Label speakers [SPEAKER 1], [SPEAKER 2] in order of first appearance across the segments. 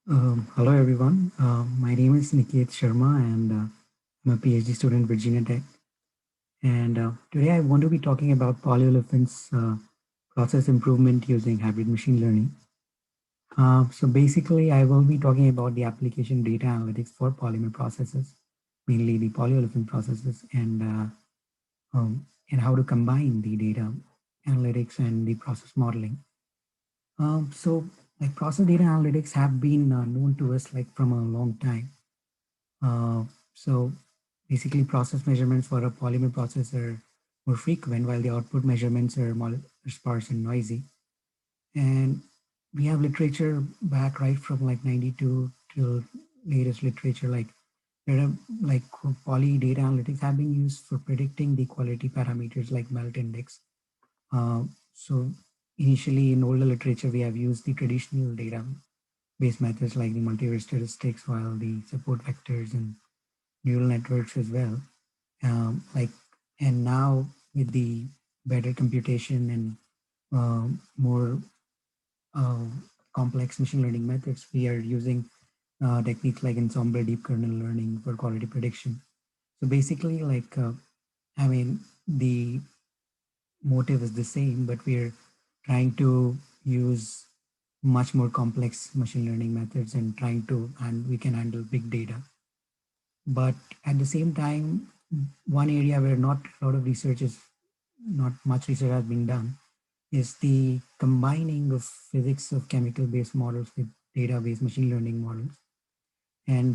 [SPEAKER 1] Hello everyone. My name is Niket Sharma and I'm a PhD student at Virginia Tech. And today I want to be talking about Polyolefins process improvement using hybrid machine learning. So basically, I will be talking about the application data analytics for polymer processes, mainly the polyolefin processes, and how to combine the data analytics and the process modeling. So, like process data analytics have been known to us like from a long time. So basically process measurements for a polymer process are more frequent while the output measurements are more sparse and noisy. And we have literature back right from like 92 till latest literature like there are like poly data analytics have been used for predicting the quality parameters like melt index. So initially in older literature we have used the traditional data based methods like the multivariate statistics while the support vectors and neural networks as well. Like, and now with the better computation and more uh, complex machine learning methods, we are using techniques like ensemble deep kernel learning for quality prediction. So basically, I mean, the motive is the same, but we're trying to use much more complex machine learning methods and we can handle big data. But at the same time, one area where not a lot of research is not much research has been done is the combining of physics of chemical based models with data-based machine learning models and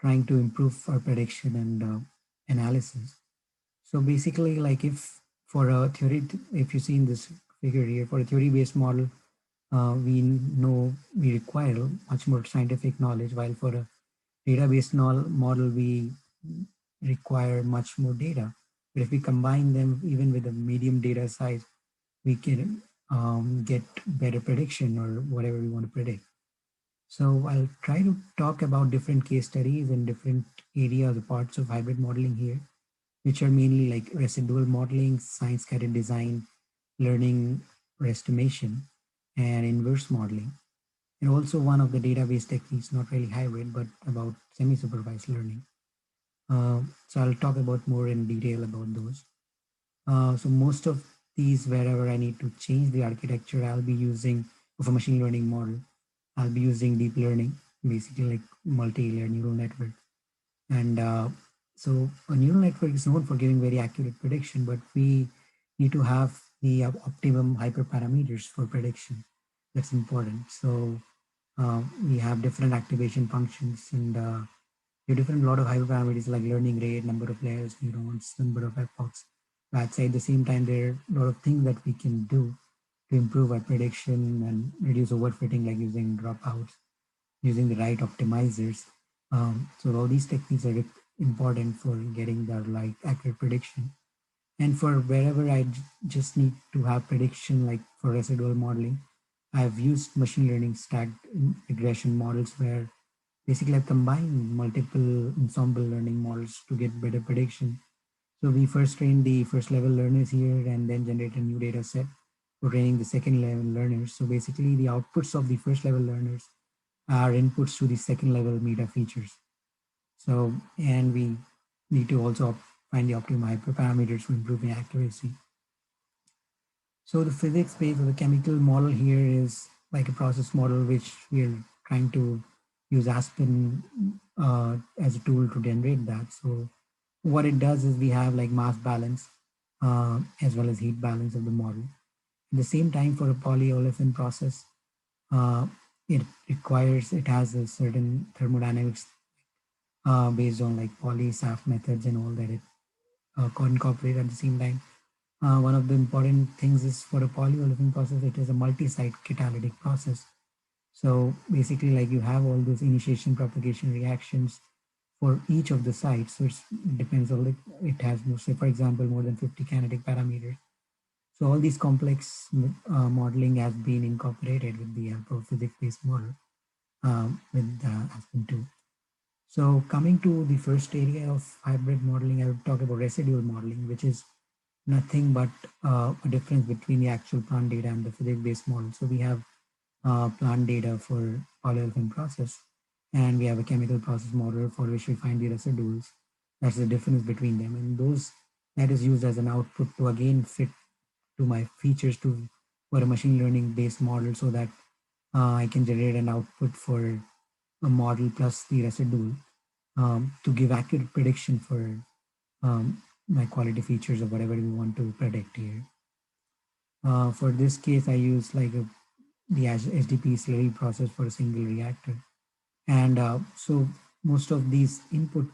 [SPEAKER 1] trying to improve our prediction and analysis. So basically, like if for a theory, if you see in this figure here, for a theory-based model, we know we require much more scientific knowledge, while for a database model, we require much more data. But if we combine them even with a medium data size, we can get better prediction or whatever we want to predict. So I'll try to talk about different case studies and different areas or parts of hybrid modeling here, which are mainly like residual modeling, science guided design, learning or estimation, and inverse modeling. And also one of the database techniques, not really hybrid, but about semi-supervised learning. So I'll talk about more in detail about those. So most of these, wherever I need to change the architecture, I'll be using of a machine learning model. I'll be using deep learning, basically like multi-layer neural network. And so a neural network is known for giving very accurate prediction, but we need to have the optimum hyperparameters for prediction. That's important. So we have different activation functions and you different lot of hyperparameters like learning rate, number of layers, neurons, number of epochs. But at the same time, there are a lot of things that we can do to improve our prediction and reduce overfitting, like using dropouts, using the right optimizers. So all these techniques are important for getting the like accurate prediction. And for wherever just need to have prediction, like for residual modeling, I've used machine learning stacked regression models where basically I've combined multiple ensemble learning models to get better prediction. So we first train the first level learners here and then generate a new data set for training the second level learners. So basically the outputs of the first level learners are inputs to the second level meta features. So, and we need to also find the optimal hyperparameters for improving accuracy. So the physics base of the chemical model here is like a process model, which we are trying to use Aspen as a tool to generate that. So what it does is we have like mass balance as well as heat balance of the model. At the same time, for a polyolefin process, uh, it has a certain thermodynamics based on like poly SAF methods and all that it incorporate at the same time. One of the important things is for a polyolefin process, it is a multi-site catalytic process. So basically, like you have all those initiation propagation reactions for each of the sites. So it depends on like it has, say for example, more than 50 kinetic parameters. So all these complex modeling has been incorporated with the help of physics-based model with Aspen 2. So coming to the first area of hybrid modeling, I would talk about residual modeling, which is nothing but a difference between the actual plant data and the physics-based model. So we have plant data for polyolefin process, and we have a chemical process model for which we find the residuals. That's the difference between them, and those that is used as an output to again fit to my features to for a machine learning based model, so that I can generate an output for a model plus the residual to give accurate prediction for my quality features or whatever we want to predict here. For this case, I use like the HDP slurry process for a single reactor. And so most of these input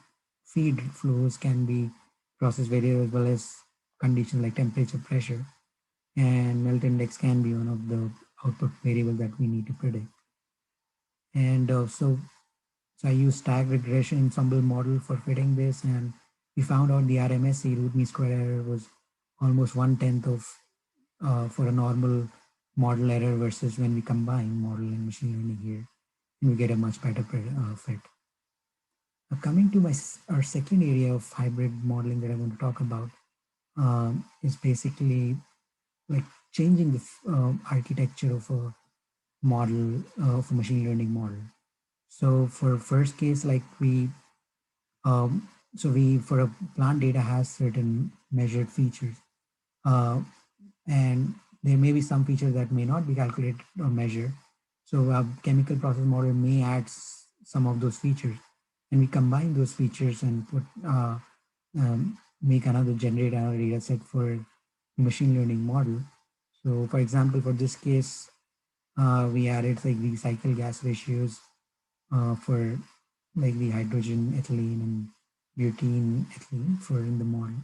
[SPEAKER 1] feed flows can be process variable as well as conditions like temperature, pressure, and melt index can be one of the output variables that we need to predict. And so I used tag regression ensemble model for fitting this, and we found out the RMSE root mean square error was almost 1/10 of for a normal model error versus when we combine model and machine learning here, and we get a much better fit. Coming to our second area of hybrid modeling that I want to talk about is basically like changing the architecture of a model of a machine learning model. So for first case, like um, we for a plant data has certain measured features, uh, and there may be some features that may not be calculated or measured. So a chemical process model may add some of those features, and we combine those features and put make another generate another data set for machine learning model. So for example, for this case, we added like the cycle gas ratios for like the hydrogen, ethylene, and butene, ethylene for in the model,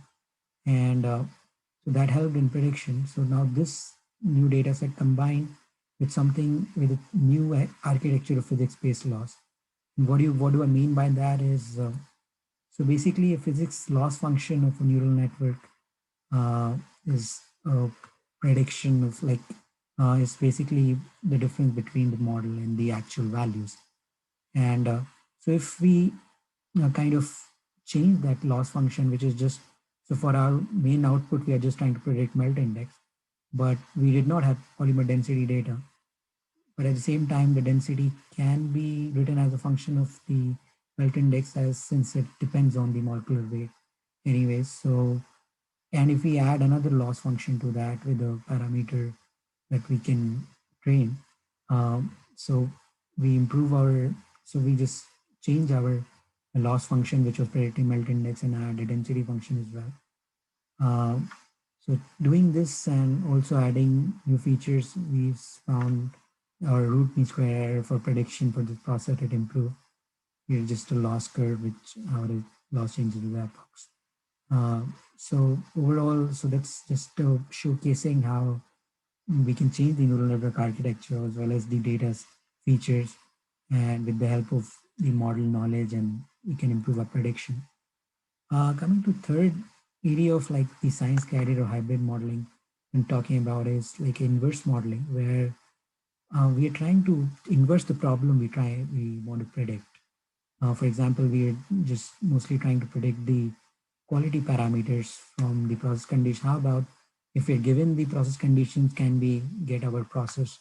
[SPEAKER 1] and so that helped in prediction. So now this new data set combined with something with a new architecture of physics-based laws. And what do I mean by that is so basically a physics loss function of a neural network uh, is a prediction of like is basically the difference between the model and the actual values. And so if we kind of change that loss function, which is just so for our main output, we are just trying to predict melt index, but we did not have polymer density data. But at the same time, the density can be written as a function of the melt index, as since it depends on the molecular weight anyways. So and if we add another loss function to that with a parameter that we can train, so we improve our, so we just change our loss function, which was predicting melt index, and add a density function as well. Um, so doing this and also adding new features, we've found our root mean square error for prediction for this process it improved. We're just a loss curve, which our loss changes to that box. So overall, so that's just showcasing how we can change the neural network architecture as well as the data's features, and with the help of the model knowledge, and we can improve our prediction. Coming to third area of like the science guided or hybrid modeling I'm talking about is like inverse modeling, where we are trying to inverse the problem we want to predict. For example, we are just mostly trying to predict the quality parameters from the process condition. How about if we're given the process conditions, can we get our process?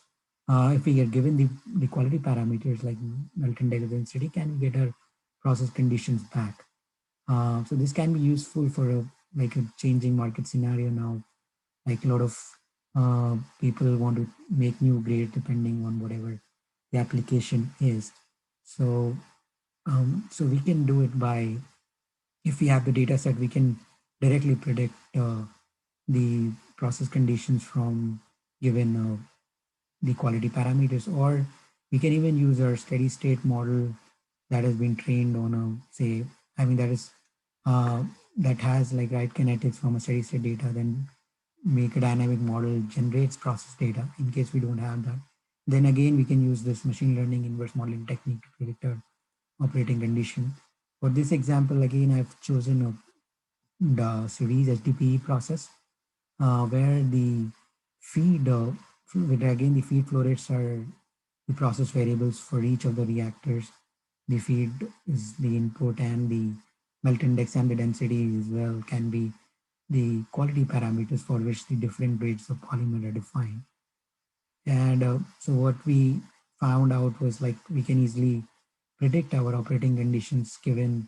[SPEAKER 1] If we are given the quality parameters like melt index density, can we get our process conditions back? So this can be useful for a like a changing market scenario now. Like a lot of people want to make new grades depending on whatever the application is. So so we can do it by, if we have the data set, we can directly predict the process conditions from given the quality parameters, or we can even use our steady state model that has been trained on a say, I mean that is uh, that has like right kinetics from a steady state data, then make a dynamic model generates process data in case we don't have that. Then again, we can use this machine learning inverse modeling technique to predict our operating condition. For this example, again, I've chosen the series HDPE process, where the feed, again, the feed flow rates are the process variables for each of the reactors. The feed is the input, and the melt index and the density as well can be the quality parameters for which the different grades of polymer are defined. And so what we found out was like we can easily predict our operating conditions given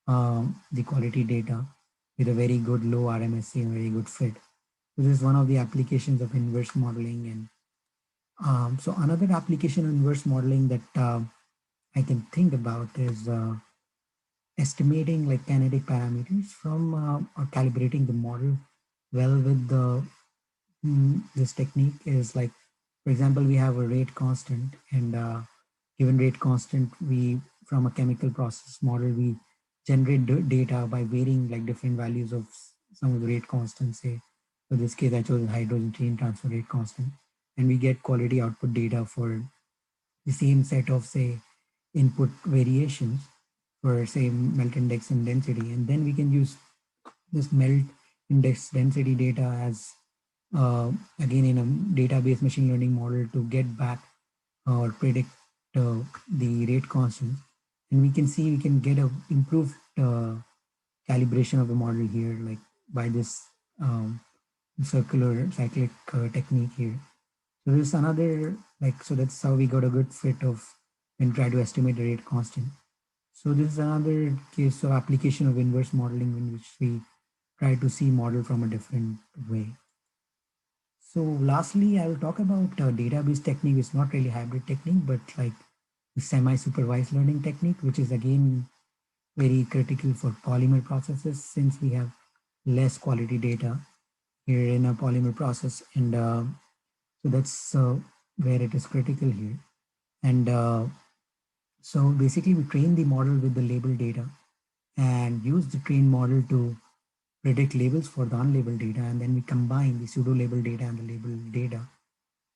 [SPEAKER 1] the quality data with a very good low RMSE and very good fit. So this is one of the applications of inverse modeling. And so another application of inverse modeling that I can think about is estimating like kinetic parameters from or calibrating the model well with the this technique is like, for example, we have a rate constant, and given rate constant, we from a chemical process model we generate data by varying like different values of some of the rate constants. Say, for this case, I chose hydrogen chain transfer rate constant, and we get quality output data for the same set of say input variations for say melt index and density, and then we can use this melt index density data as again in a database machine learning model to get back or predict the rate constant, and we can see we can get a improved calibration of the model here like by this circular cyclic technique here. So this is another like, so that's how we got a good fit of and try to estimate the rate constant. So this is another case of application of inverse modeling in which we try to see model from a different way. So lastly, I will talk about database technique. It's not really hybrid technique, but like the semi-supervised learning technique, which is again very critical for polymer processes since we have less quality data here in a polymer process. And so that's where it is critical here. And so basically we train the model with the label data and use the trained model to predict labels for the unlabeled data, and then we combine the pseudo label data and the labeled data,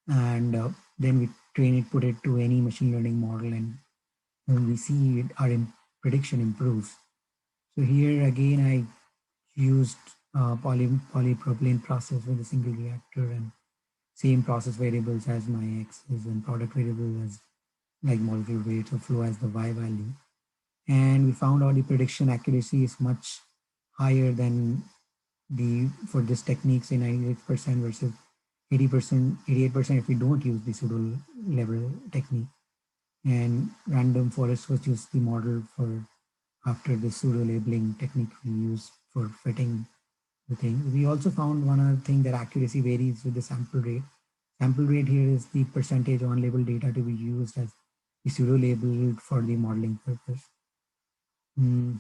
[SPEAKER 1] and then we train it, put it to any machine learning model, and we see our prediction improves. So here again I used polypropylene process with a single reactor and same process variables as my x's and product variables as like molecular weights or flow as the y value, and we found out the prediction accuracy is much higher than the for this techniques in 98% versus 80%, 88% if we don't use the pseudo level technique. And random forest was just the model for after the pseudo labeling technique we use for fitting the thing. We also found one other thing that accuracy varies with the sample rate. Sample rate here is the percentage on label data to be used as the pseudo labeled for the modeling purpose. Mm,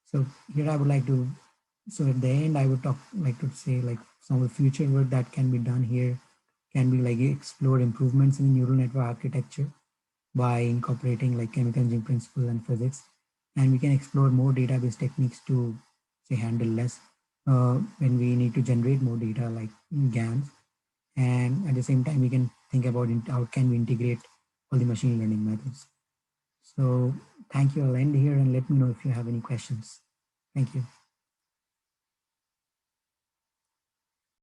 [SPEAKER 1] so here I would like to, so at the end I would talk like to say like some of the future work that can be done here can be like explore improvements in neural network architecture by incorporating like chemical engineering principles and physics, and we can explore more database techniques to say handle less when we need to generate more data like GANs, and at the same time we can think about how can we integrate all the machine learning methods. So thank you. I'll end here and let me know if you have any questions. Thank you.